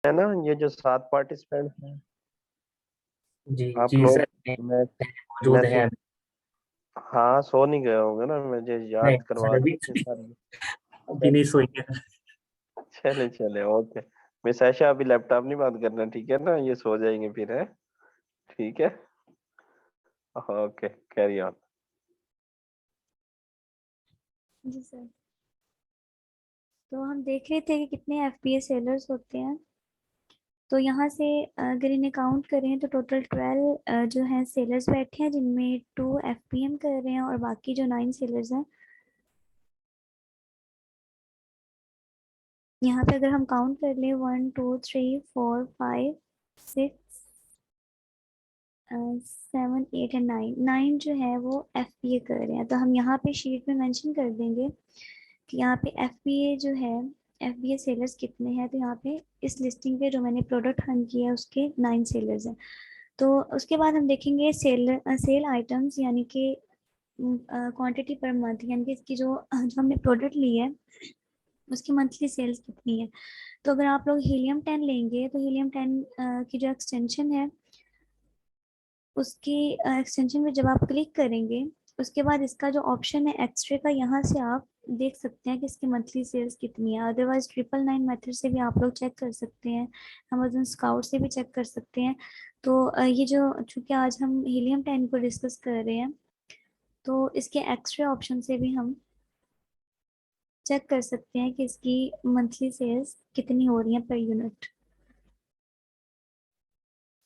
है ना, ये जो 7 पार्टिसिपेंट हैं, जी आप जी लोग सर, मैं मौजूद मैसेज, हैं। हाँ सो नहीं गए होंगे ना, मुझे नहीं याद सर, करवा अभी रहे थे सर। अभी चल नहीं सोएंगे। चले चले ओके। मिस आयशा अभी लैपटॉप नहीं बंद करना, ठीक है ना, ये सो जाएंगे फिर, है ठीक है। Okay, carry on. जी सर। तो हम देख रहे थे कि कितने एफपीए सेलर्स होते हैं। तो यहाँ से अगर इन्हें काउंट करें तो टोटल 12 जो है सेलर्स बैठे हैं, जिनमें 2 एफपीएम कर रहे हैं और बाकी जो 9 सेलर्स हैं, यहाँ पे अगर हम काउंट कर लें 1 2 3 4 5 6 7 8 एंड 9, 9 जो है वो एफपीए कर रहे हैं। तो हम यहाँ पे शीट में मेंशन कर देंगे कि यहाँ पे एफपीए जो है, एफबीए सेलर्स कितने हैं। तो यहाँ पे इस लिस्टिंग पे जो मैंने प्रोडक्ट हन किया है उसके 9 सेलर्स हैं। तो उसके बाद हम देखेंगे सेल आइटम्स, यानी कि क्वांटिटी पर मंथ, यानी कि इसकी जो हमने प्रोडक्ट ली है उसकी मंथली सेल्स कितनी है। तो अगर आप लोग हीलियम 10 लेंगे तो हीलियम 10 की जो एक्सटेंशन है, उसकी एक्सटेंशन में जब आप क्लिक करेंगे, उसके बाद इसका जो ऑप्शन है एक्सरे का, यहाँ से आप देख सकते हैं कि इसकी मंथली सेल्स कितनी है। अदरवाइज 999 मेथड से भी आप लोग चेक कर सकते हैं, अमेजन स्काउट से भी चेक कर सकते हैं। तो ये जो, चूंकि आज हम हीलियम 10 को डिस्कस कर रहे हैं, तो इसके एक्सरे ऑप्शन से भी हम चेक कर सकते हैं कि इसकी मंथली सेल्स कितनी हो रही है पर यूनिट।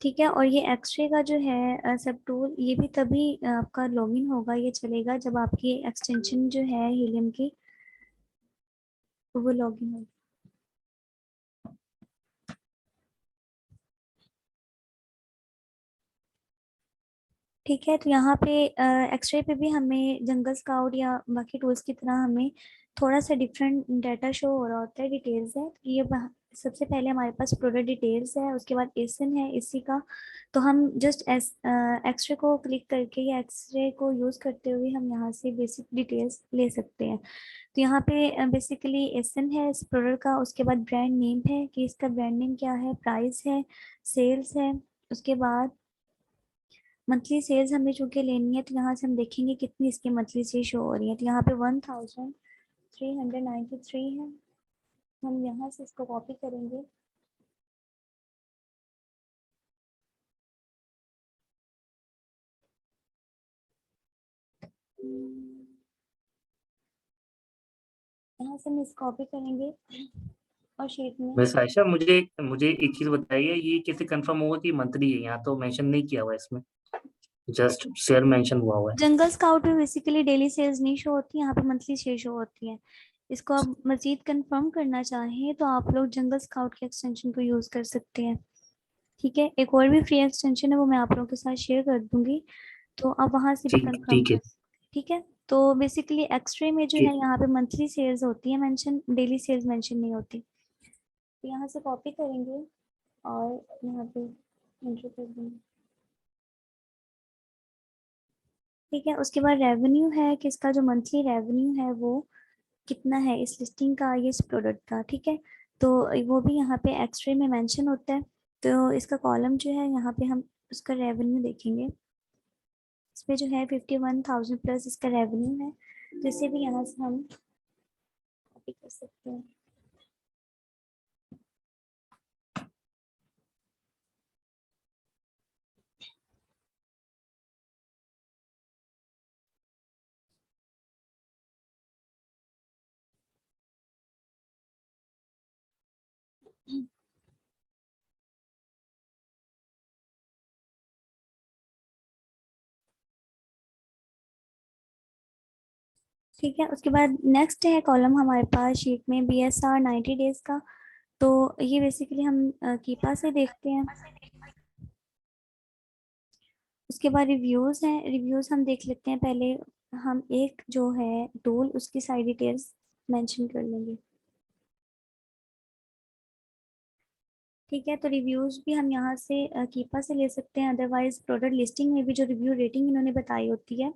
ठीक है। और ये एक्सरे का जो है सब टूल, ये भी तभी आपका लॉगिन होगा, ये चलेगा जब आपकी एक्सटेंशन जो है हीलियम की, वो लॉगिन होगी। ठीक है। तो यहाँ पे एक्सरे पे भी हमें जंगल स्काउट या बाकी टूल्स की तरह हमें थोड़ा सा डिफरेंट डाटा शो हो रहा होता है, डिटेल्स है। तो ये सबसे पहले हमारे पास प्रोडक्ट डिटेल्स है, उसके बाद एसिन है इसी का। तो हम जस्ट एक्सरे को क्लिक करके या एक्सरे को यूज़ करते हुए हम यहाँ से बेसिक डिटेल्स ले सकते हैं। तो यहाँ पे बेसिकली एसिन है इस प्रोडक्ट का, उसके बाद ब्रांड नेम है कि इसका ब्रांड नेम क्या है, प्राइस है, सेल्स है। उसके बाद मंथली सेल्स हमें चूंकि लेनी है, तो यहाँ से हम देखेंगे कितनी इसकी मंथली सेल शो हो रही है। तो यहाँ पे 1393 है। हम यहाँ से इसको कॉपी करेंगे। यहाँ से हम इसको कॉपी करेंगे और शीट में। वैसे आयशा, मुझे मुझे एक चीज बताइए, ये कैसे कंफर्म होगा कि मंथली है? यहाँ तो मेंशन नहीं किया हुआ है इसमें, जस्ट शेयर मेंशन हुआ हुआ है। जंगल स्काउट में बेसिकली डेली सेल्स नहीं शो होती, यहाँ पे मंथली सेल शो होती है। इसको आप मजीद कंफर्म करना चाहें तो आप लोग जंगल स्काउट के एक्सटेंशन को यूज कर सकते हैं। ठीक है। एक और भी फ्री एक्सटेंशन है, वो मैं आप लोगों के साथ शेयर कर दूंगी, तो आप वहां से भी ठीक कंफर्म ठीक है। कर सकते हैं। ठीक है। तो बेसिकली एक्सरे में जो है ठीक। यहाँ पे मंथली सेल्स होती है मेंशन, डेली सेल्स मेंशन नहीं होती। तो यहाँ से कॉपी करेंगे और यहाँ पे एंटर कर देंगे। ठीक है। उसके बाद रेवेन्यू है कि इसका जो मंथली रेवेन्यू है वो कितना है इस लिस्टिंग का, ये इस प्रोडक्ट का। ठीक है। तो वो भी यहाँ पे एक्सरे में मेंशन होता है। तो इसका कॉलम जो है, यहाँ पे हम उसका रेवेन्यू देखेंगे। इसमें जो है 51,000 प्लस इसका रेवेन्यू है, जिससे भी यहाँ से हम कॉपी कर सकते हैं। ठीक है। उसके बाद नेक्स्ट है कॉलम हमारे पास शीट में BSR 90 डेज का। तो ये बेसिकली हम कीपा से देखते हैं। उसके बाद रिव्यूज हैं, रिव्यूज हम देख लेते हैं पहले। हम एक जो है टूल, उसकी सारी डिटेल्स मेंशन कर लेंगे। ठीक है। तो रिव्यूज भी हम यहाँ से कीपा से ले सकते हैं, अदरवाइज प्रोडक्ट लिस्टिंग में भी जो रिव्यू रेटिंग इन्होंने बताई होती है,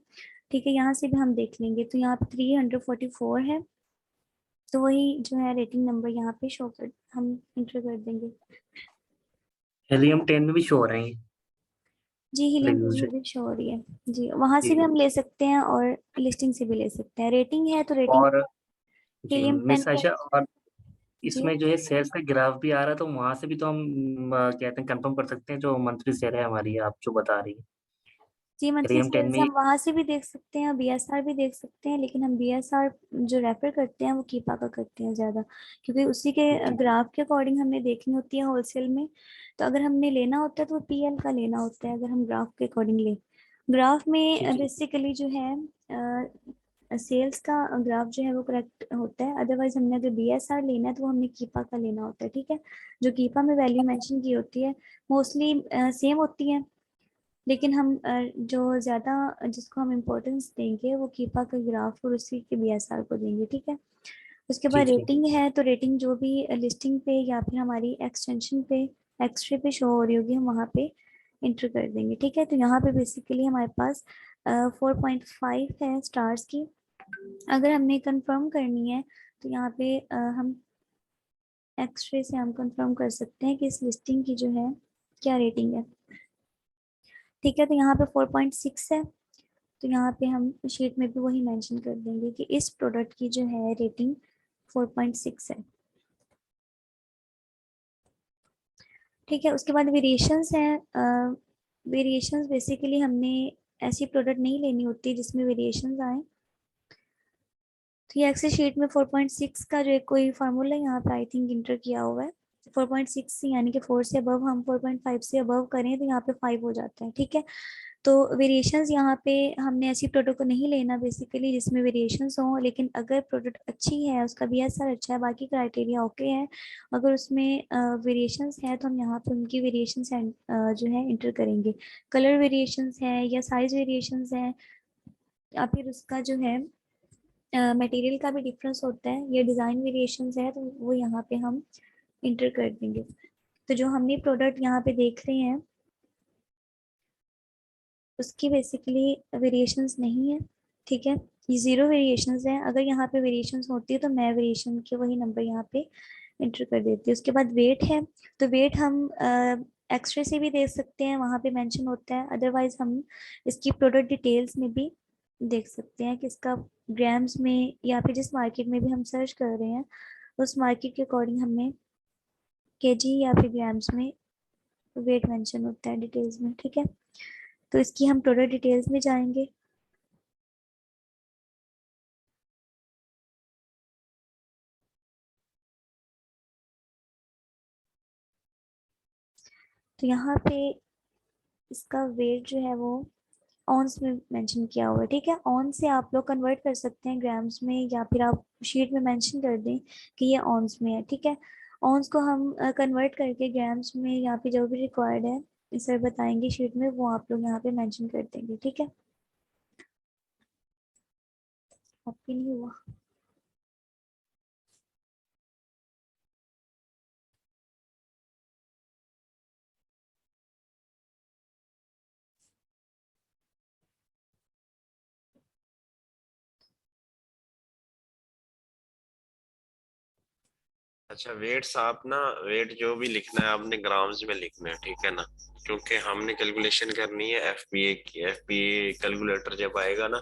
ठीक है, यहाँ से भी हम देख लेंगे। तो यहाँ पे 344 है। तो वही जो है रेटिंग नंबर यहाँ पे हम इंटर कर देंगे। हीलियम 10 में भी शो हो रहे हैं जी हीलियम रिव्यूज। में भी शो हो रही है। जी वहां से भी जी। हम ले सकते हैं और लिस्टिंग से भी ले सकते हैं। रेटिंग है तो रेटिंग और जी हीलियम 10 मिस का। आयशा, और जी इसमें जो है शेयर्स का ग्राफ भी आ रहा है, तो वहां से भी तो हम कहते हैं कंफर्म कर सकते हैं जो मंथली शेयर है हमारी, आप जो बता रही है जी मंथली हीलियम 10 सेल्स में। हम वहां से भी देख सकते हैं, बीएसआर भी देख सकते हैं, लेकिन हम बीएसआर जो रेफर करते हैं वो कीपा का करते हैं ज्यादा, क्योंकि उसी के जी ग्राफ के अकॉर्डिंग हमें देखनी होती है होलसेल में। तो अगर हमने लेना होता है तो पीएल का लेना होता है, अगर हम ग्राफ के अकॉर्डिंग ले। ग्राफ जी में जी बेसिकली जो है सेल्स का ग्राफ जो है वो करेक्ट होता है। अदरवाइज हमने अगर बीएसआर लेना है तो वो हमने कीपा का लेना होता है, ठीक है। जो कीपा में वैल्यू मेंशन की होती है मोस्टली सेम होती है, लेकिन हम जो ज्यादा जिसको हम इम्पोर्टेंस देंगे वो कीपा का ग्राफ और उसी के बीएसआर को देंगे, ठीक है। उसके जी बाद जी रेटिंग है तो रेटिंग जो भी लिस्टिंग पे या फिर हमारी एक्सटेंशन पे एक्सरे पे शो हो रही होगी हम वहाँ पे इंटर कर देंगे, ठीक है। तो यहाँ पे बेसिकली हमारे पास 4.5 है स्टार्स की। अगर हमने कंफर्म करनी है तो यहाँ पे हम एक्सरे से हम कंफर्म कर सकते हैं कि इस लिस्टिंग की जो है क्या रेटिंग है, ठीक है। तो यहाँ पे 4.6 है, तो यहाँ पे हम शीट में भी वही मेंशन कर देंगे कि इस प्रोडक्ट की जो है रेटिंग 4.6 है, ठीक है। उसके बाद वेरिएशंस हैं। वेरिएशंस बेसिकली हमने ऐसी प्रोडक्ट नहीं लेनी होती जिसमें वेरिएशंस आए। तो ये एक्सेल शीट में 4.6 का जो एक कोई फार्मूला यहाँ पे आई थिंक इंटर किया हुआ है। 4.6 यानी कि 4 से अबव हम 4.5 से अबव करें तो यहाँ पे 5 हो जाता है, ठीक है। तो वेरिएशंस यहाँ पे हमने ऐसी प्रोडक्ट को नहीं लेना बेसिकली जिसमें वेरिएशंस हो, लेकिन अगर प्रोडक्ट अच्छी है, उसका बीएसआर अच्छा है, बाकी क्राइटेरिया ओके है, अगर उसमें वेरिएशंस है तो हम यहाँ पे उनकी वेरिएशंस जो है इंटर करेंगे। कलर वेरिएशंस है या साइज वेरिएशंस है या फिर उसका जो है मटेरियल का भी डिफरेंस होता है या डिज़ाइन वेरिएशंस है तो वो यहाँ पे हम इंटर कर देंगे। तो जो हमने प्रोडक्ट यहाँ पे देख रहे हैं उसकी बेसिकली वेरिएशंस नहीं है, ठीक है। ये जीरो वेरिएशंस है। अगर यहाँ पे वेरिएशंस होती है तो मैं वेरिएशन के वही नंबर यहाँ पे इंटर कर देती हूँ। उसके बाद वेट है, तो वेट हम एक्सरे से भी देख सकते हैं, वहाँ पे मेंशन होता है। अदरवाइज हम इसकी प्रोडक्ट डिटेल्स में भी देख सकते हैं कि इसका ग्राम्स में या फिर जिस मार्केट में भी हम सर्च कर रहे हैं उस मार्केट के अकॉर्डिंग हमें केजी या फिर ग्राम्स में वेट मेंशन होता है डिटेल्स में, ठीक है। तो इसकी हम प्रोडक्ट डिटेल्स में जाएंगे। तो यहाँ पे इसका वेट जो है वो ऑन्स में मेंशन किया हुआ है, ठीक है। ऑन से आप लोग कन्वर्ट कर सकते हैं ग्राम्स में या फिर आप शीट में मेंशन कर दें कि ये ऑन्स में है, ठीक है। ऑन्स को हम कन्वर्ट करके ग्राम्स में या फिर जो भी रिक्वायर्ड है सर बताएंगे शीट में, वो आप लोग यहाँ पे मेंशन कर देंगे, ठीक है। कॉपी नहीं हुआ। अच्छा, वेट्स आप ना, वेट जो भी लिखना है आपने ग्राम्स में लिखना है, ठीक है ना। क्योंकि हमने कैलकुलेशन करनी है एफपीए की। एफपीए कैलकुलेटर जब आएगा ना,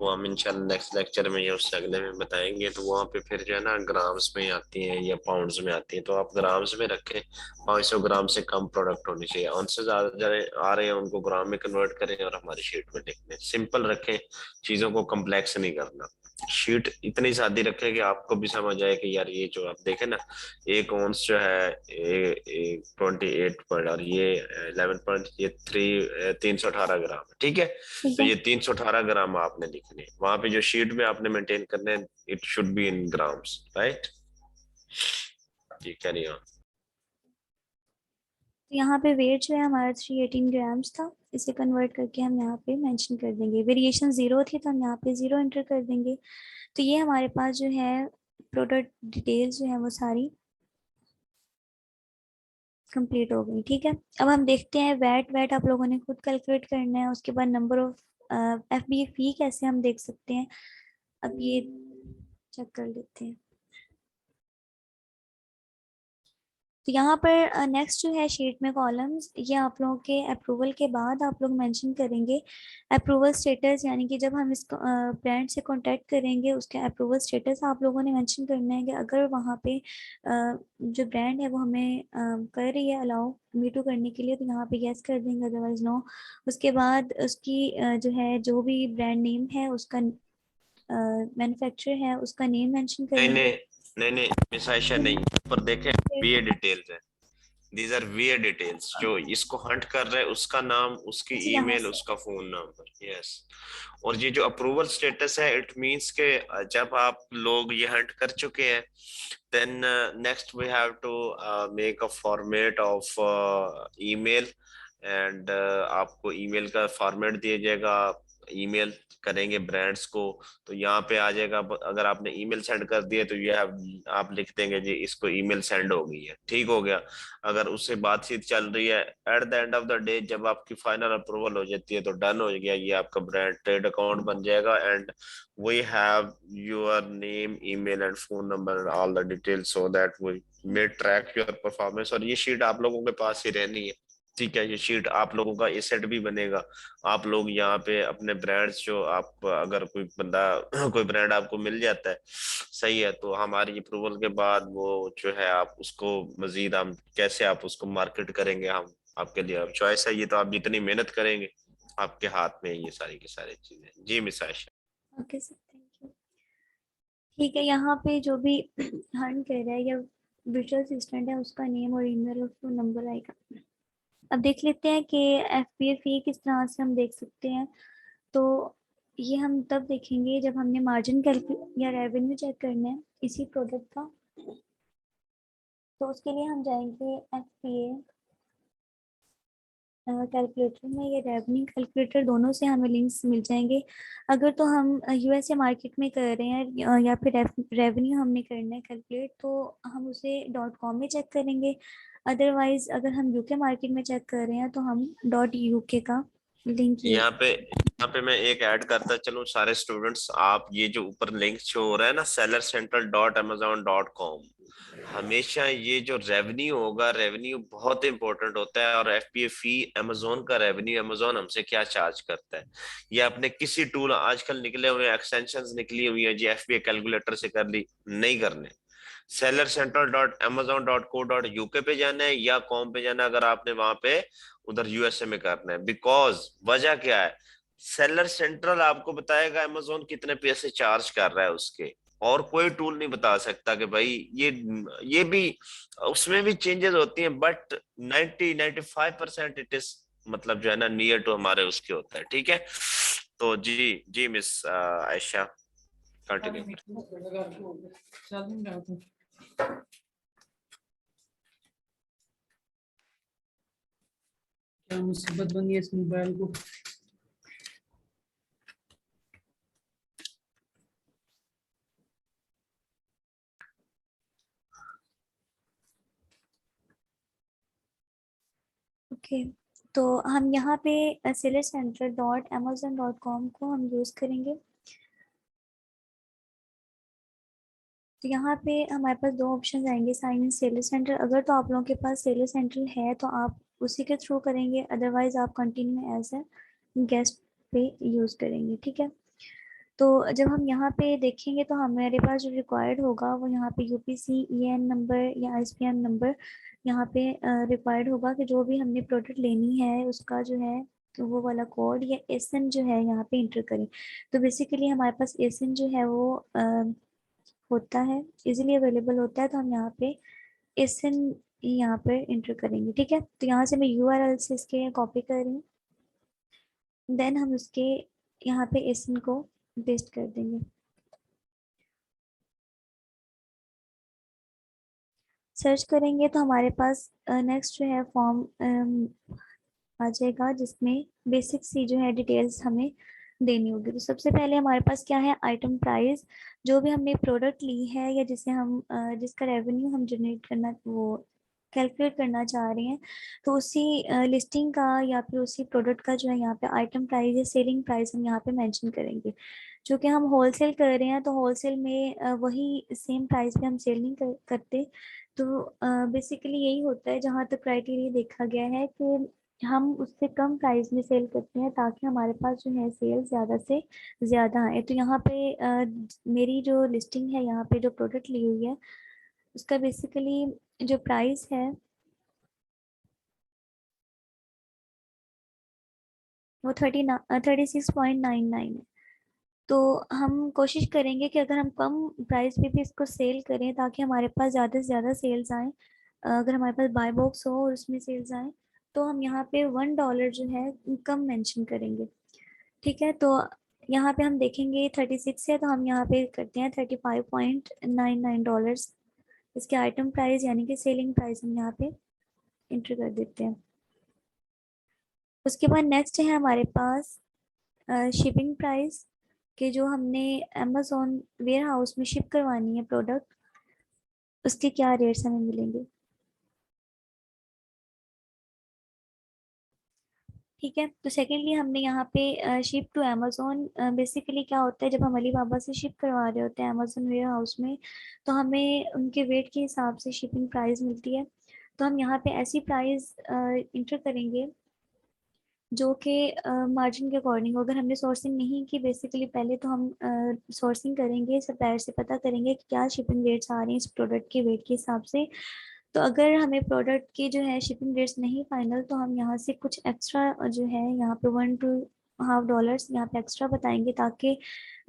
वो हम इंशाल्लाह नेक्स्ट लेक्चर में या उससे अगले में बताएंगे, तो वहाँ पे फिर जो है ना ग्राम्स में आती है या पाउंड्स में आती है, तो आप ग्राम्स में रखें। 500 ग्राम से कम प्रोडक्ट होनी चाहिए। उनसे ज्यादा आ रहे हैं उनको ग्राम में कन्वर्ट करें और हमारी शीट में लिख दें। सिंपल रखें, चीजों को कम्प्लेक्स नहीं करना। शीट इतनी सादी रखें कि आपको भी समझ आए कि यार ये जो आप देखें ना, एक ऑन्स जो है 28 पॉइंट, और ये 11 पॉइंट, ये 318 ग्राम है, ठीक है। ठीक तो है। ये 318 ग्राम आपने लिखने, वहां पे जो शीट में आपने मेंटेन करने, it should be in grams, right. जी कैरी ऑन। तो यहाँ पे वेट जो है हमारा 318 ग्राम्स था, इसे कन्वर्ट करके हम यहाँ पे मेंशन कर देंगे। वेरिएशन जीरो थी तो हम यहाँ पे जीरो एंटर कर देंगे। तो ये हमारे पास जो है प्रोडक्ट डिटेल्स जो है वो सारी कंप्लीट हो गई, ठीक है। अब हम देखते हैं वैट। वैट आप लोगों ने खुद कैलकुलेट करना है। उसके बाद नंबर ऑफ एफबी फी कैसे हम देख सकते हैं, अब ये चेक कर लेते हैं। तो यहाँ पर नेक्स्ट जो है शीट में कॉलम्स, ये आप लोगों के अप्रूवल के बाद आप लोग मेंशन करेंगे अप्रूवल स्टेटस, यानी कि जब हम इस ब्रांड से कांटेक्ट करेंगे उसके अप्रूवल स्टेटस आप लोगों ने मेंशन करना है कि अगर वहाँ पे जो ब्रांड है वो हमें कर रही है अलाउ मीटू करने के लिए, तो यहाँ पे यस कर देंगे, अदरवाइज नो। उसके बाद उसकी जो है जो भी ब्रांड नेम है उसका मैन्युफैक्चरर है उसका नेम मेंशन नहीं करेंगे। नहीं नहीं नहीं मिस आयशा, नहीं, ऊपर देखें वीए डिटेल्स है, दीज आर वीए डिटेल्स। जो इसको हंट कर रहे हैं उसका नाम, उसकी अच्छा, यहाँ ईमेल, से उसका फोन नंबर, यस। और ये जो अप्रूवल स्टेटस है, इट मींस के जब आप लोग ये हंट कर चुके हैं, then next we have to make a format of email, and आपको ईमेल का फॉर्मेट दिया जाएगा, ईमेल करेंगे ब्रांड्स को, तो यहाँ पे आ जाएगा। अगर आपने ईमेल सेंड कर दिया तो ये आप लिख देंगे जी इसको ईमेल सेंड हो गई है, ठीक हो गया। अगर उससे बातचीत चल रही है, at the end of the day जब आपकी फाइनल अप्रूवल हो जाती है तो डन हो गया, ये आपका ब्रांड ट्रेड अकाउंट बन जाएगा, and we have your name, email and phone number, all the details, so that we may track your performance. और ये शीट आप लोगों के पास ही रहनी है, ठीक है। ये शीट आप लोगों का एसेट भी बनेगा। आप लोग यहाँ पे अपने ब्रांड्स, जो आप अगर कोई बंदा कोई ब्रांड आपको मिल जाता है, सही है, तो हमारी अप्रूवल के बाद वो जो है आप उसको मजीद, हम कैसे आप उसको मार्केट करेंगे, हम आपके लिए अब चॉइस है। ये तो आप जितनी मेहनत करेंगे आपके हाथ में है ये सारी की सारी चीजें। जी miss Ayesha. Okay sir, thank you. ठीक है, यहाँ पे जो भी हर्न कर रहा है या विजुअल असिस्टेंट है उसका नेम और ईमेल और फोन नंबर आएगा। अब देख लेते हैं कि एफपीए फी किस तरह से हम देख सकते हैं। तो ये हम तब देखेंगे जब हमने मार्जिन कैलकुलेट या रेवेन्यू चेक करना है इसी प्रोडक्ट का। तो उसके लिए हम जाएंगे एफपीए कैलकुलेटर में या रेवेन्यू कैलकुलेटर, दोनों से हमें लिंक्स मिल जाएंगे। अगर तो हम यूएसए मार्केट में कर रहे हैं या फिर रेवेन्यू हमने करना है कैलकुलेट, तो हम उसे .com में चेक करेंगे। अदरवाइज अगर हम यूके मार्केट में चेक कर रहे हैं तो हम .uk का लिंक यूज। यहाँ पे मैं एक ऐड करता चलूं सारे स्टूडेंट्स, आप ये जो ऊपर लिंक शो हो रहा है ना sellercentral.amazon.com, हमेशा ये जो रेवेन्यू होगा, रेवेन्यू बहुत इंपॉर्टेंट होता है। और एफपीए फी अमेजोन का रेवेन्यू, अमेजोन हमसे क्या चार्ज करता है, ये आपने किसी टूल, आजकल निकले हुए एक्सटेंशंस निकली हुई है जी, एफपीए कैलकुलेटर से कर ली, नहीं करने। sellercentral.amazon.co.uk पे जाना है या कॉम पे जाना है, अगर आपने वहां पे उधर यूएसए में करना है। बिकॉज वजह क्या है, सेलर सेंट्रल आपको बताएगा अमेजोन कितने पैसे चार्ज कर रहा है उसके, और कोई टूल नहीं बता सकता कि भाई ये भी, उसमें भी चेंजेस होती हैं, बट 90-95% इट इज, मतलब जो है ना, नियर टू हमारे उसके होता है, ठीक है। तो जी जी मिस आयशा कंटिन्यू। क्या मुसीबत बनी है इस मोबाइल को। ओके, तो हम यहाँ पे sellercentral.amazon.com को हम यूज करेंगे। तो यहाँ पे हमारे पास दो ऑप्शन आएंगे, साइन इन सेलर सेंटर। अगर तो आप लोगों के पास सेलर सेंटर है तो आप उसी के थ्रू करेंगे, अदरवाइज आप कंटिन्यू एज ए गेस्ट पे यूज करेंगे, ठीक है। तो जब हम यहाँ पे देखेंगे तो हमारे पास जो रिक्वायर्ड होगा वो यहाँ पे यूपीसी ईएन नंबर या आईएसबीएन नंबर यहाँ पे रिक्वायर्ड होगा कि जो भी हमने प्रोडक्ट लेनी है उसका जो है वो वाला कोड या एसएन जो है यहाँ पे इंटर करें। तो बेसिकली हमारे पास एसएन जो है वो होता है, इजीली अवेलेबल होता है, तो हम यहाँ पे एसएन यहाँ पे इंटर करेंगे, ठीक है। तो यहाँ से मैं यूआरएल से इसके कॉपी कर रही हूँ, देन हम उसके यहाँ पे एसएन को पेस्ट कर देंगे। सर्च करेंगे तो हमारे पास नेक्स्ट जो है फॉर्म आ जाएगा जिसमें बेसिक सी जो है डिटेल्स हमें देनी होगी। तो सबसे पहले हमारे पास क्या है, आइटम प्राइस, जो भी हमने प्रोडक्ट ली है या जिसे हम जिसका रेवेन्यू हम जनरेट करना, वो कैलकुलेट करना चाह रहे हैं, तो उसी लिस्टिंग का या फिर उसी प्रोडक्ट का जो है यहाँ पे आइटम प्राइस या सेलिंग प्राइस हम यहाँ पे मेंशन करेंगे। चूँकि हम होलसेल कर रहे हैं तो होलसेल में वही सेम प्राइस पे हम सेल नहीं करते, तो बेसिकली यही होता है, जहाँ तक क्राइटेरिया देखा गया है कि हम उससे कम प्राइस में सेल करते हैं ताकि हमारे पास जो है सेल ज़्यादा से ज़्यादा आए। तो यहाँ पे मेरी जो लिस्टिंग है, यहाँ पे जो प्रोडक्ट ली हुई है, उसका बेसिकली जो प्राइस है वो 36.99 है। तो हम कोशिश करेंगे कि अगर हम कम प्राइस पे भी इसको सेल करें ताकि हमारे पास ज़्यादा से ज़्यादा सेल्स आए। अगर हमारे पास बाय बॉक्स हो और उसमें सेल्स आए तो हम यहाँ पे $1 जो है कम मेंशन करेंगे। ठीक है, तो यहाँ पे हम देखेंगे 36 है, तो हम यहाँ पे करते हैं $35.99। इसके आइटम प्राइस यानी कि सेलिंग प्राइस हम यहाँ पे इंटर कर देते हैं। उसके बाद नेक्स्ट है हमारे पास शिपिंग प्राइस कि जो हमने अमेजोन वेयर हाउस में शिप करवानी है प्रोडक्ट, उसके क्या रेट्स हमें मिलेंगे। ठीक है, तो सेकेंडली हमने यहाँ पे शिप टू अमेजोन, बेसिकली क्या होता है, जब हम अलीबाबा से शिप करवा रहे होते हैं अमेजोन वेयर हाउस में, तो हमें उनके वेट के हिसाब से शिपिंग प्राइस मिलती है। तो हम यहाँ पे ऐसी प्राइस इंटर करेंगे जो कि मार्जिन के अकॉर्डिंग हो। अगर हमने सोर्सिंग नहीं की बेसिकली पहले, तो हम सोर्सिंग करेंगे, सप्लायर से पता करेंगे कि क्या शिपिंग रेट्स आ रहे हैं इस प्रोडक्ट के वेट के हिसाब से। तो अगर हमें प्रोडक्ट की जो है शिपिंग रेट्स नहीं फाइनल, तो हम यहाँ से कुछ एक्स्ट्रा जो है यहाँ पे $1 to $1.5 यहाँ पे एक्स्ट्रा बताएंगे, ताकि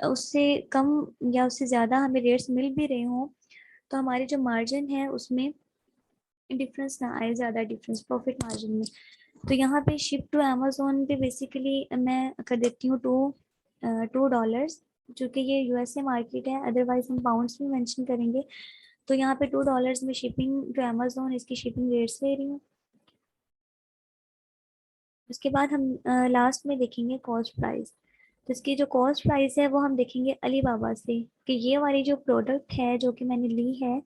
उससे कम या उससे ज़्यादा हमें रेट्स मिल भी रहे हों तो हमारी जो मार्जिन है उसमें डिफरेंस ना आए, ज़्यादा डिफरेंस प्रॉफिट मार्जिन में। तो यहाँ पे शिप टू अमेजोन पे बेसिकली मैं कर देती हूँ $2, जो कि ये यूएसए मार्केट है, अदरवाइज हम पाउंड्स में मेंशन करेंगे। तो यहाँ पे $2 में शिपिंग टू अमेजोन, इसकी शिपिंग रेट्स ले रही हूँ। उसके बाद हम लास्ट में देखेंगे कॉस्ट प्राइस। तो इसकी जो कॉस्ट प्राइस है वो हम देखेंगे अलीबाबा से कि ये वाली जो प्रोडक्ट है जो कि मैंने ली है,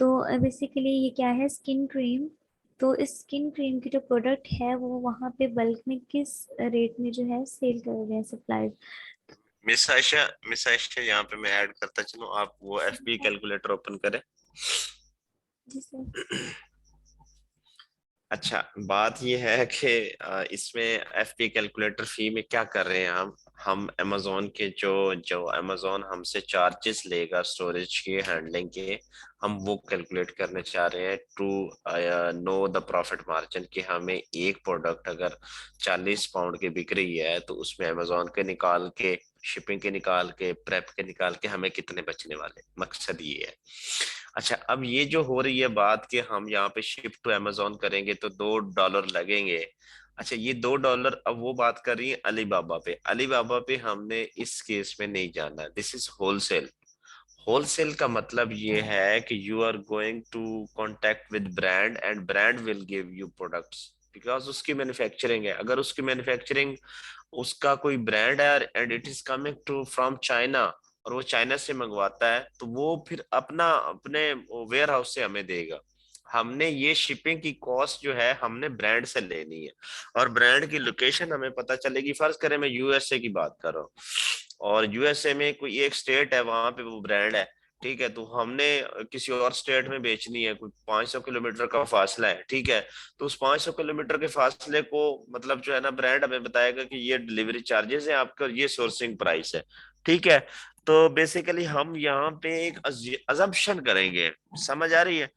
तो बेसिकली ये क्या है, स्किन क्रीम। तो इस स्किन क्रीम की जो प्रोडक्ट है वो वहाँ पे बल्क में किस रेट में जो है सेल कर रहे हैं सप्लायर। मिस आयशा यहाँ पे मैं ऐड करता चलूं, आप वो एफपी कैलकुलेटर ओपन करें। जी सर। अच्छा, बात ये है कि इसमें एफपी कैलकुलेटर फी में क्या कर रहे हैं हम अमेजोन के जो जो अमेजोन हमसे चार्जेस लेगा स्टोरेज के, हैंडलिंग के, हम वो कैलकुलेट करने चाह रहे हैं to know the profit margin, कि हमें एक प्रोडक्ट अगर 40 पाउंड की बिक रही है तो उसमें अमेजोन के निकाल के, शिपिंग के निकाल के, प्रेप के निकाल के हमें कितने बचने वाले, मकसद ये है। अच्छा, अब ये जो हो रही है बात कि हम यहाँ पे शिफ्ट टू अमेजोन करेंगे तो $2 लगेंगे। अच्छा, ये $2, अब वो बात कर रही है अलीबाबा पे। अलीबाबा पे हमने इस केस में नहीं जाना, दिस इज होलसेल। होलसेल का मतलब ये है कि you are going to contact with brand and brand will give you products, because उसकी मैन्युफैक्चरिंग है। अगर उसकी मैन्युफैक्चरिंग, उसका कोई ब्रांड है and it is coming to from China, और वो चाइना से मंगवाता है, तो वो फिर अपने वेयर हाउस से हमें देगा। हमने ये शिपिंग की कॉस्ट जो है हमने ब्रांड से लेनी है, और ब्रांड की लोकेशन हमें पता चलेगी। फर्ज करें मैं यूएसए की बात कर रहा हूँ, और यूएसए में कोई एक स्टेट है, वहां पे वो ब्रांड है, ठीक है, तो हमने किसी और स्टेट में बेचनी है, कोई 500 किलोमीटर का फासला है, ठीक है, तो उस 500 किलोमीटर के फासले को, मतलब जो है ना, ब्रांड हमें बताएगा कि ये डिलीवरी चार्जेस है आपका, ये सोर्सिंग प्राइस है, ठीक है। तो बेसिकली हम यहाँ पे एक अजम्पशन करेंगे, समझ आ रही है,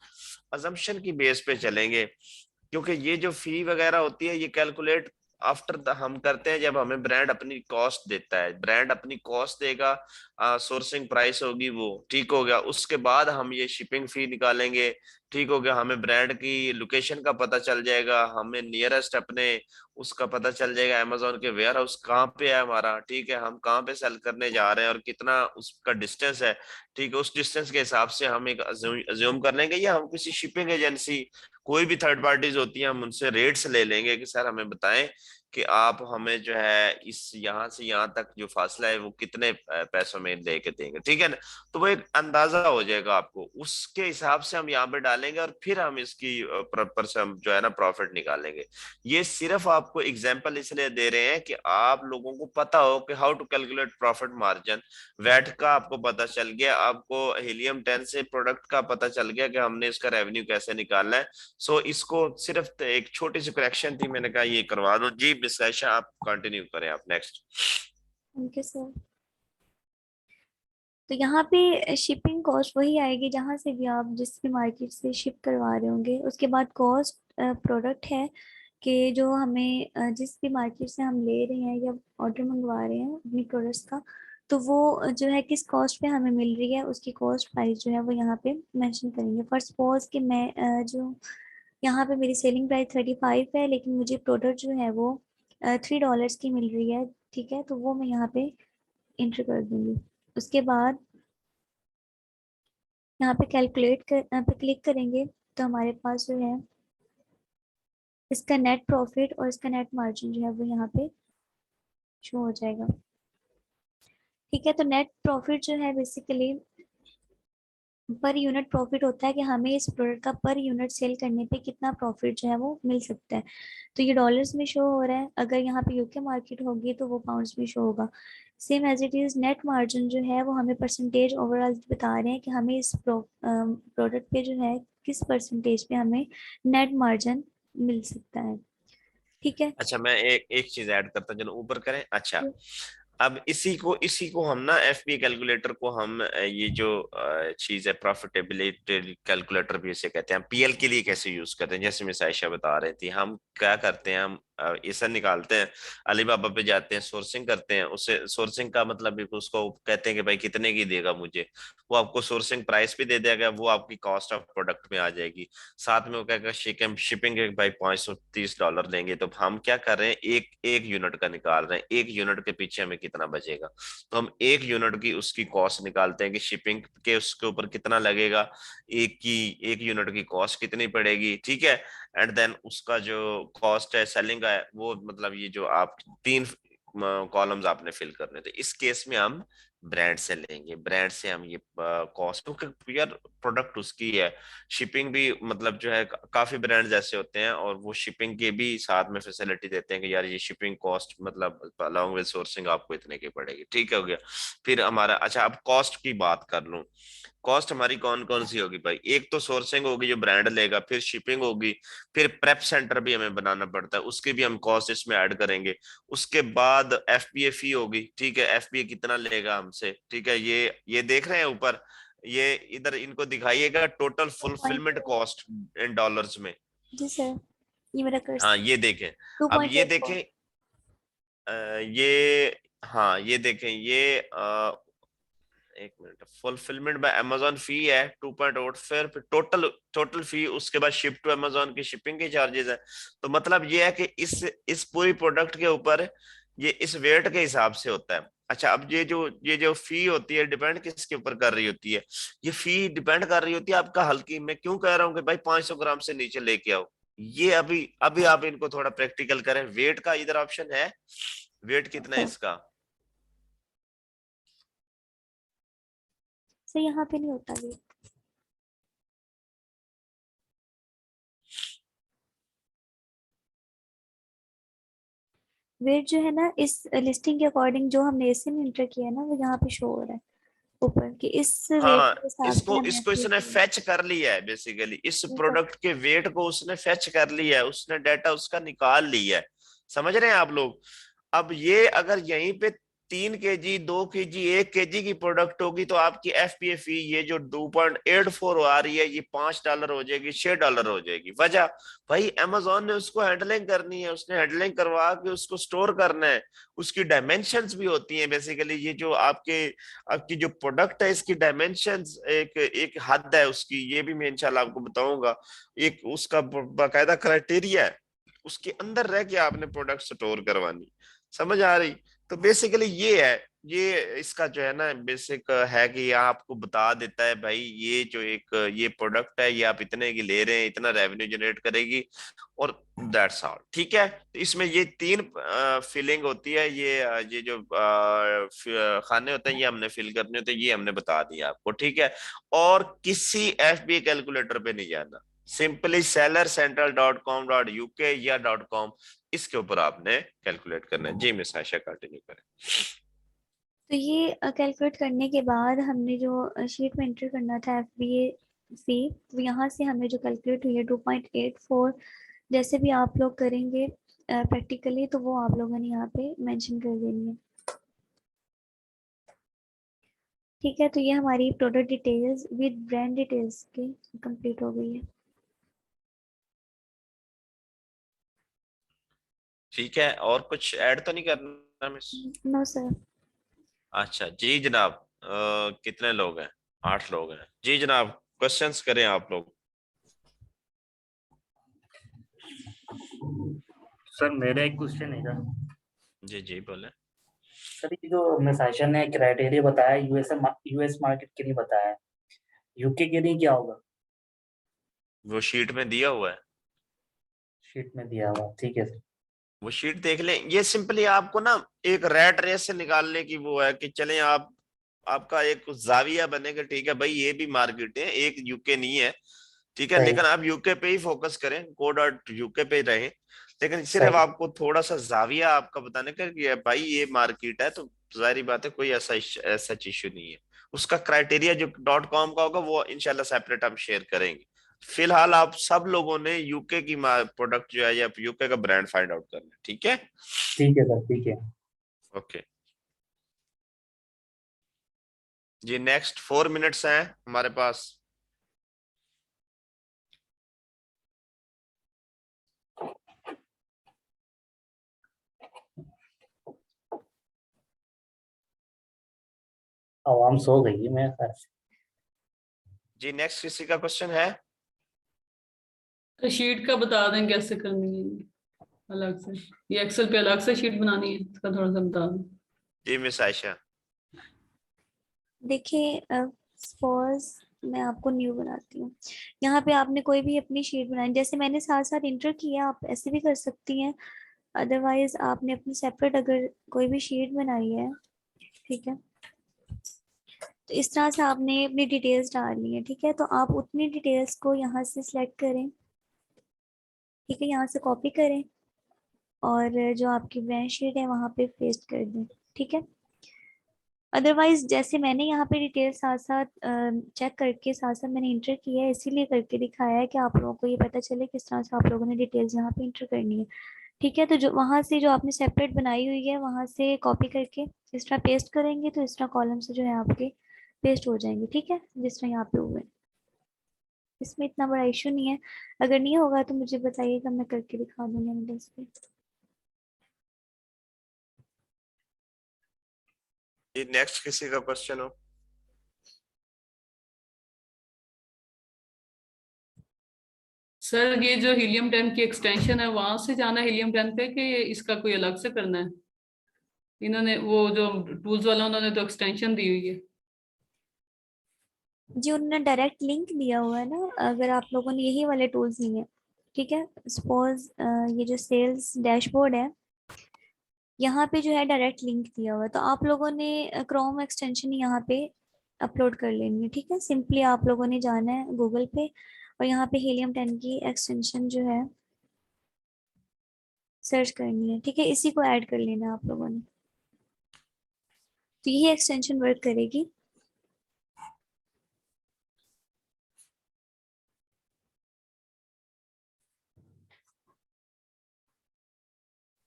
अजम्पशन की बेस पे चलेंगे, क्योंकि ये जो फी वगैरह होती है ये कैलकुलेट आफ्टर हम करते हैं जब हमें ब्रांड अपनी कॉस्ट देता है। ब्रांड अपनी कॉस्ट देगा, सोर्सिंग प्राइस होगी वो, ठीक हो गया, उसके बाद हम ये शिपिंग फी निकालेंगे, ठीक हो गया, हमें ब्रांड की लोकेशन का पता चल जाएगा, हमें नियरेस्ट अपने उसका पता चल जाएगा, अमेजोन के वेयर हाउस कहाँ पे है हमारा, ठीक है, हम कहाँ पे सेल करने जा रहे हैं और कितना उसका डिस्टेंस है, ठीक है, उस डिस्टेंस के हिसाब से हम एक अज्यूम कर लेंगे, या हम किसी शिपिंग एजेंसी, कोई भी थर्ड पार्टीज होती है, हम उनसे रेट्स ले लेंगे कि सर हमें बताएं कि आप हमें जो है इस यहाँ से यहाँ तक जो फासला है वो कितने पैसों में दे के देंगे, ठीक है ना। तो वो एक अंदाजा हो जाएगा आपको, उसके हिसाब से हम यहाँ पे डालेंगे और फिर हम इसकी प्रॉपर से हम जो है ना प्रॉफिट निकालेंगे। ये सिर्फ आपको एग्जांपल इसलिए दे रहे हैं कि आप लोगों को पता हो कि how to calculate profit margin. VAT का आपको पता चल गया, आपको हीलियम 10 से प्रोडक्ट का पता चल गया कि हमने इसका रेवेन्यू कैसे निकालना है। सो इसको सिर्फ एक छोटी सी करेक्शन थी, मैंने कहा ये करवा दो जी। मिस आयशा आप कंटिन्यू करें, आप नेक्स्ट। Thank you sir. तो यहाँ पे शिपिंग कॉस्ट वही आएगी जहाँ से भी आप जिस भी मार्केट से शिप करवा रहे होंगे। उसके बाद कॉस्ट प्रोडक्ट है कि जो हमें जिस भी मार्केट से हम ले रहे हैं या ऑर्डर मंगवा रहे हैं अपनी प्रोडक्ट्स का, तो वो जो है किस कॉस्ट पे हमें मिल रही है उसकी कॉस्ट प्राइस जो है वो यहाँ पे मेंशन करेंगे। फॉर सपोज कि मैं जो यहाँ पे मेरी सेलिंग प्राइस 35 है, लेकिन मुझे प्रोडक्ट जो है वो $3 की मिल रही है, ठीक है। तो वो मैं यहाँ पे इंटर कर दूंगी। उसके बाद यहाँ पे कैलकुलेट पे क्लिक करेंगे तो हमारे पास जो है इसका नेट प्रॉफिट और इसका नेट मार्जिन जो है वो यहाँ पे शो हो जाएगा, ठीक है। तो नेट प्रॉफिट जो है बेसिकली पर यूनिट प्रॉफिट होता है कि हमें इस प्रोडक्ट का पर यूनिट सेल करने पे कितना प्रॉफिट जो है वो मिल सकता है। तो ये डॉलर्स में शो हो रहा है, अगर यहाँ पे यूके मार्केट होगी तो वो पाउंड्स में शो होगा। Same as it is net margin जो है वो हमें परसेंटेज ओवरऑल बता रहे हैं कि हमें इस प्रोडक्ट पे जो है किस परसेंटेज पे हमें नेट मार्जिन मिल सकता है, ठीक है। अच्छा मैं एक चीज ऐड करता हूँ, चलो ऊपर करें। अच्छा अब इसी को हम ना एफपी कैलकुलेटर को हम ये जो चीज है प्रॉफिटेबिलिटी कैलकुलेटर भी इसे कहते हैं, पीएल के लिए कैसे यूज करते हैं। जैसे मिस आयशा बता रही थी, हम क्या करते हैं, हम ऐसा निकालते हैं, अलीबाबा पे जाते हैं, सोर्सिंग करते हैं। उससे सोर्सिंग का मतलब भी उसको कहते हैं कि भाई कितने की देगा मुझे, वो आपको सोर्सिंग प्राइस भी दे देगा, वो आपकी कॉस्ट ऑफ प्रोडक्ट में आ जाएगी। साथ में वो कहेगा शिपिंग के भाई $530 लेंगे। तो हम क्या कर रहे हैं, एक एक यूनिट का निकाल रहे हैं, एक यूनिट के पीछे हमें कितना बचेगा। तो हम एक यूनिट की उसकी कॉस्ट निकालते हैं कि शिपिंग के उसके ऊपर कितना लगेगा, एक यूनिट की कॉस्ट कितनी पड़ेगी, ठीक है। एंड देन उसका जो कॉस्ट है सेलिंग का है, वो मतलब ये जो आप 3 कॉलम्स आपने फिल करने थे। इस केस में हम ब्रांड से लेंगे, ब्रांड से हम ये कॉस्ट, क्योंकि यार प्रोडक्ट उसकी है। शिपिंग भी मतलब जो है काफी ब्रांड्स ऐसे होते हैं और वो शिपिंग के भी साथ में फैसिलिटी देते हैं कि यार ये शिपिंग कॉस्ट मतलब अलॉन्ग विद सोर्सिंग आपको इतने की पड़ेगी, ठीक है, हो गया। फिर हमारा, अच्छा अब कॉस्ट की बात कर लूं, कॉस्ट हमारी कौन कौन सी होगी भाई। एक तो सोर्सिंग होगी जो ब्रांड लेगा, फिर शिपिंग होगी, फिर प्रेप सेंटर भी हमें बनाना पड़ता है, उसकी भी हम कॉस्ट इसमें ऐड करेंगे। उसके बाद एफपीए फी होगी, ठीक है, एफपीए कितना लेगा हमसे, ठीक है। ये देख रहे हैं ऊपर, ये इधर इनको दिखाइएगा total fulfilment cost in dollars में। जी सर, ये मेरा हाँ कर्सर ये देखें, अब ये 2.84। देखें, ये, हाँ ये देखें, ये एक मिनट, फुलफिलमेंट बाय अमेजोन फी है 2.84, फिर टोटल टोटल फी, उसके बाद शिप टू अमेजोन की शिपिंग के चार्जेस है। तो मतलब ये है कि इस पूरी प्रोडक्ट के ऊपर ये इस वेट के हिसाब से होता है। अच्छा अब ये जो फी होती है डिपेंड किसके ऊपर कर रही होती है, ये फी डिपेंड कर रही होती है आपका हल्की। मैं क्यों कह रहा हूँ कि भाई 500 ग्राम से नीचे लेके आओ, ये अभी अभी आप इनको थोड़ा प्रैक्टिकल करें। वेट का इधर ऑप्शन है, वेट कितना है इसका, सर यहाँ पे नहीं होता ये। वेट जो है ना इस लिस्टिंग के अकॉर्डिंग जो हमने एसए में एंटर किया है ना वो यहाँ पे शो हो रहा है ऊपर कि इस वेट हाँ के हिसाब से इसको हमें इसको एफपीए इसने करना फेच कर लिया है, बेसिकली इस है। तो प्रोडक्ट के वेट को उसने फेच कर लिया है, उसने डाटा उसका निकाल लिया है। समझ रहे हैं आप लोग। अब ये अगर यहीं पे 3 kg 2 kg 1 kg की प्रोडक्ट होगी तो आपकी एफपीए फी ये जो 2.84 आ रही है, ये $5 हो जाएगी, $6 हो जाएगी। वजह भाई अमेजोन ने उसको हैंडलिंग करनी है, उसने हैंडलिंग करवा के उसको स्टोर करना है। उसकी डायमेंशंस भी होती हैं, बेसिकली ये जो आपकी जो प्रोडक्ट है इसकी डायमेंशंस एक एक हद है उसकी, ये भी मैं इंशाल्लाह आपको बताऊंगा। एक उसका बाकायदा क्राइटेरिया है, उसके अंदर रह के आपने प्रोडक्ट स्टोर करवानी। समझ आ रही। तो बेसिकली ये है, ये इसका जो है ना बेसिक है कि ये आपको बता देता है भाई ये जो एक ये प्रोडक्ट है ये आप इतने की ले रहे हैं, इतना रेवेन्यू जनरेट करेगी, और दैट्स ऑल। ठीक है, तो इसमें ये 3 फिलिंग होती है, ये जो खाने होते हैं ये हमने फिल करने होते हैं, ये हमने बता दिया आपको। ठीक है, और किसी एफबीए कैलकुलेटर पे नहीं जाना, सिंपली sellercentral.com.uk या .com इसके ऊपर आपने कैलकुलेट करना है। जी मिस आयशा कंटिन्यू करें। तो ये कैलकुलेट करने के बाद हमने जो शीट में एंटर करना था FBA फी, तो यहाँ से हमें जो कैलकुलेट हुई है 2.84, जैसे भी आप लोग करेंगे प्रैक्टिकली तो वो आप लोगों ने यहाँ पे मेंशन कर देनी है। ठीक है, तो ये हमारी product details with brand details की कंप्लीट हो गई है। ठीक है, और कुछ ऐड तो नहीं करना मिस? No sir. अच्छा जी जनाब, कितने लोग हैं? 8 लोग हैं। जी जनाब, क्वेश्चंस करें आप लोग। सर मेरा एक क्वेश्चन है। जी जी बोले। सर ये जो मिस आयशा ने क्राइटेरिया बताया यूएस मार्केट के लिए बताया, यूके के लिए क्या होगा? वो शीट में दिया हुआ है, शीट में दिया हुआ, ठीक है सर। वो शीट देख लें। ये सिंपली आपको ना एक रैट रेस से निकालने की वो है कि चलें आप, आपका एक जाविया बनेगा। ठीक है भाई, ये भी मार्केट है, एक यूके नहीं है। ठीक है, सही लेकिन आप यूके पे ही फोकस करें, co.uk पे ही रहें, लेकिन सिर्फ सही। आपको थोड़ा सा जाविया आपका बताने का कि ये भाई ये मार्केट है, तो जाहिर बात है कोई ऐसा इश्यू नहीं है। उसका क्राइटेरिया जो .com का होगा वो इंशाल्लाह सेपरेट हम शेयर करेंगे। फिलहाल आप सब लोगों ने यूके की प्रोडक्ट जो है या यूके का ब्रांड फाइंड आउट करना है। ठीक है, ठीक है सर, ठीक है। ओके जी। नेक्स्ट 4 मिनट्स हैं हमारे पास। आवाम सो गई है मेरे ख्याल से। जी नेक्स्ट किसी का क्वेश्चन है? तो शीट का बता दें कैसे करनी है अलग से, ये एक्सेल पे अलग से शीट बनानी है, इसका थोड़ा सा बता दें। जी मिस आयशा। देखिए सपोज मैं आपको न्यू बनाती हूँ, यहाँ पे आपने कोई भी अपनी शीट बनाई, जैसे मैंने साथ साथ इंटर किया, आप ऐसे भी कर सकती हैं। अदरवाइज आपने अपनी सेपरेट अगर कोई भी शीट बनाई है, ठीक है, तो इस तरह से आपने अपनी डिटेल्स डालनी है। ठीक है, तो आप उतनी डिटेल्स को यहाँ से सिलेक्ट करें, ठीक है, यहाँ से कॉपी करें और जो आपकी ब्रांड शीट है वहाँ पे पेस्ट कर दें। ठीक है, अदरवाइज जैसे मैंने यहाँ पे डिटेल साथ साथ चेक करके साथ साथ मैंने इंटर किया है, इसीलिए करके दिखाया है कि आप लोगों को ये पता चले किस तरह से आप लोगों ने डिटेल्स यहाँ पे इंटर करनी है। ठीक है, तो जो वहाँ से जो आपने सेपरेट बनाई हुई है वहाँ से कॉपी करके इस तरह पेस्ट करेंगे, तो इस तरह कॉलम से जो है आपके पेस्ट हो जाएंगे। ठीक है, जिस तरह यहाँ पे हुए, इसमें इतना बड़ा इशू नहीं है। अगर नहीं होगा तो मुझे बताइएगा, मैं करके दिखा दूंगी एमएस पे। जी नेक्स्ट किसी का क्वेश्चन हो? सर ये जो हीलियम 10 की एक्सटेंशन है वहां से जाना है हीलियम 10 पे, कि इसका कोई अलग से करना है? इन्होंने वो जो टूल्स वाला उन्होंने तो एक्सटेंशन दी हुई है। जी उन्होंने डायरेक्ट लिंक दिया हुआ है ना, अगर आप लोगों ने यही वाले टूल्स लिए हैं। ठीक है, सपोज ये जो सेल्स डैशबोर्ड है, यहाँ पे जो है डायरेक्ट लिंक दिया हुआ है, तो आप लोगों ने क्रोम एक्सटेंशन यहाँ पे अपलोड कर लेनी है। ठीक है, सिंपली आप लोगों ने जाना है गूगल पे और यहाँ पे हीलियम 10 की एक्सटेंशन जो है सर्च करनी है। ठीक है, इसी को ऐड कर लेना है आप लोगों ने, तो यही एक्सटेंशन वर्क करेगी।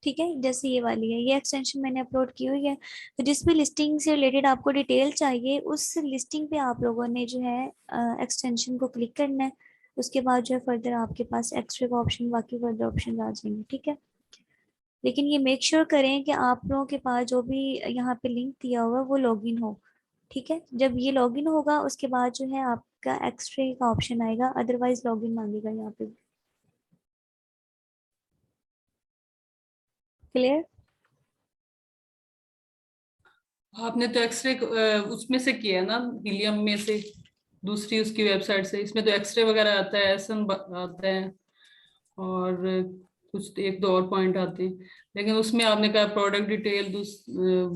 ठीक है, जैसे ये वाली है, ये एक्सटेंशन मैंने अपलोड की हुई है, तो जिस भी लिस्टिंग से रिलेटेड आपको डिटेल चाहिए उस लिस्टिंग पे आप लोगों ने जो है एक्सटेंशन को क्लिक करना है। उसके बाद जो है फर्दर आपके पास एक्स्ट्रा का ऑप्शन, बाकी फर्दर ऑप्शन आ जाएंगे। ठीक है, लेकिन ये मेक श्योर करें कि आप लोगों के पास जो भी यहाँ पे लिंक दिया हुआ है वो लॉगिन हो। ठीक है, जब ये लॉगिन होगा उसके बाद जो है आपका एक्स्ट्रा का ऑप्शन आएगा, अदरवाइज लॉगिन मांगेगा यहाँ पे। क्लियर? आपने तो एक्सरे उसमें से किया है ना, हीलियम में से, दूसरी उसकी वेबसाइट से। इसमें तो एक्सरे वगैरह आता है, एसएन आता है, और कुछ एक दो और पॉइंट आते हैं, लेकिन उसमें आपने कहा प्रोडक्ट डिटेल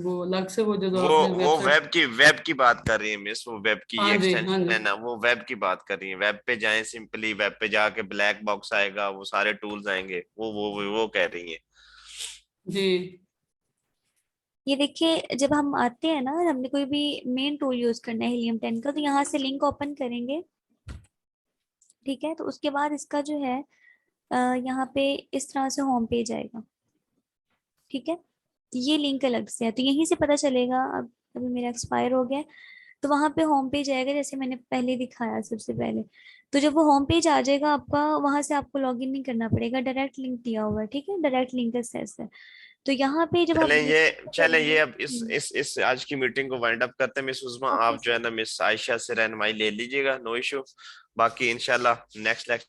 वो अलग से, वो जो आपने वो वेबसाइट। वेब की बात कर रही है मिस, वो वेब की हाँ जी, हाँ एक्सटेंशन जी, है ना, वो वेब की बात कर रही है। वेब पे जाएं, सिंपली वेब पे जाके ब्लैक बॉक्स आएगा, वो सारे टूल्स आएंगे, वो कह रही है। जी। ये देखिए, जब हम आते हैं ना, हमने कोई भी मेन टूल यूज करना है हीलियम 10 का, तो यहाँ से लिंक ओपन करेंगे। ठीक है, तो उसके बाद इसका जो है यहाँ पे इस तरह से होम पेज आएगा। ठीक है, ये लिंक अलग से है, तो यहीं से पता चलेगा। अब अभी मेरा एक्सपायर हो गया है, तो वहां पे होम पेज आएगा, जैसे मैंने पहले दिखाया सबसे पहले। तो जब वो होम पेज आ जाएगा आपका, वहां से आपको लॉगिन नहीं करना पड़ेगा, डायरेक्ट लिंक दिया हुआ है। ठीक है, डायरेक्ट लिंक एक्सेस है। तो यहाँ पे जब आप चलें ये करेंगे। अब इस आज की मीटिंग को वाइंड अप करते हैं। मिस उस्मा, ओके आप जो है ना मिस आयशा से रहनुमाई ले लीजिएगा, नो इशू। बाकी इंशाल्लाह नेक्स्ट लेक्चर